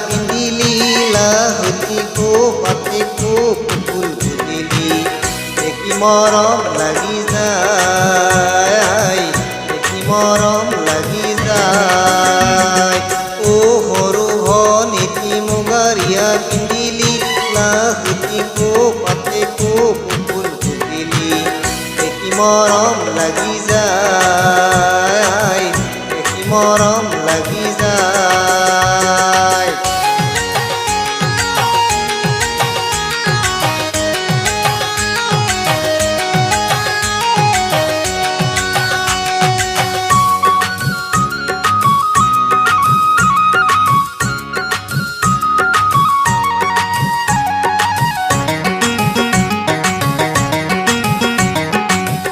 পিন্ধিলি লাহুতি কো পাতে কো ফুল ফুলিলি দেখি মৰম লাগি যায় দেখি মৰম লাগি যায় ও সৰু ভনীতি মুগাৰীয়া পিন্ধিলি লাহুতি কো পাতে কো ফুল ফুলিলি দেখি মৰম লাগি যায় দেখি মৰম লাগি যায়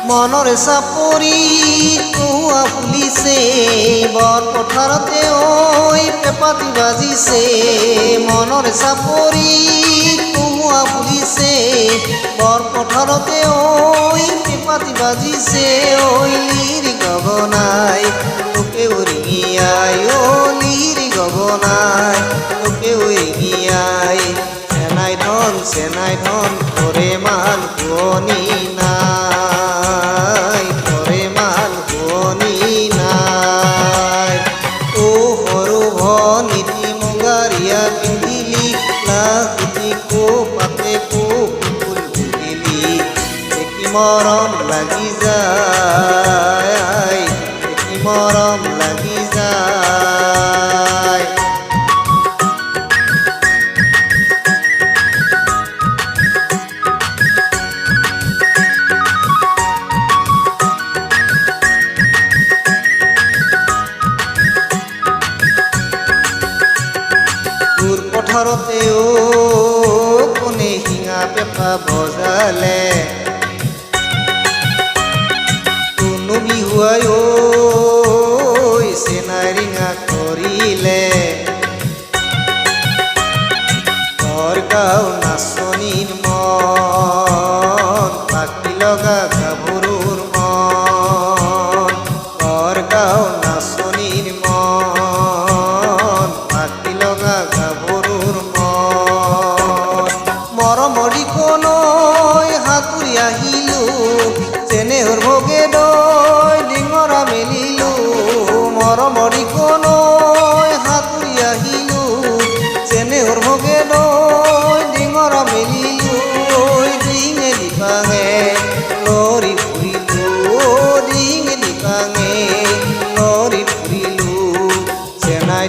মনৰ চাপৰি কহুৱা ফুলিছে বৰ পথাৰতে ঐ পেঁপাতি বাজিছে মনৰ চাপৰি কহুৱা ফুলিছে বৰ পথাৰতে ঐ পেঁপাতি বাজিছে ঐ লিৰি গগনাই তোকে উৰিঙিয়াই ঐ লিৰি গগনাই তোকে উৰিঙিয়াই চেনাই ধন কৰে মান শুৱনি নাই কৰে মান শুৱনি নাই ও সৰু ভনীতি মুগাৰীয়া পিন্ধিলি লাহুতি কো পাতে কো ফুল ফুলিলি দেখি মৰম লাগি যায় দেখি মৰম লাগি যায় পথাৰতে ও কোনে শিঙা পেঁপা বজালে কোনো বিহুৱাই ঐ চেনাই ৰিঙা কৰিলে ঘৰ গাঁও নাচনীৰ মন পাখি লগা গাভৰুৰ মন ঘৰ গাঁও নাচনীৰ মন পাখি লগা গাভৰুৰ মৰমৰি কোনৈ সাঁতুৰি আহিলো চেনেহৰ ভোগে দৈ ডিঙৰা মেলিলো মৰমৰি কোনৈ সাঁতুৰি আহিলো চেনেহৰ ভোগে দৈ ডিঙৰা মেলিলো ডিঙেদি পাঙে লৰি ফুৰিলো ডিঙেদি পাঙে লৰি ফুৰিলো চেনাই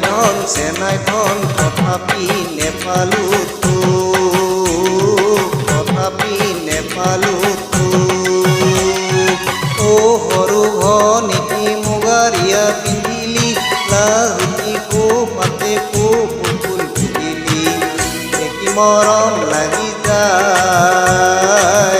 ধন তথাপি নেপালো নেপালো ও সৰু ভনীতি মুগাৰীয়া পিন্ধিলি লাহুতি কো পাতে কো ফুল ফুলিলি দেখি মৰম লাগি যায়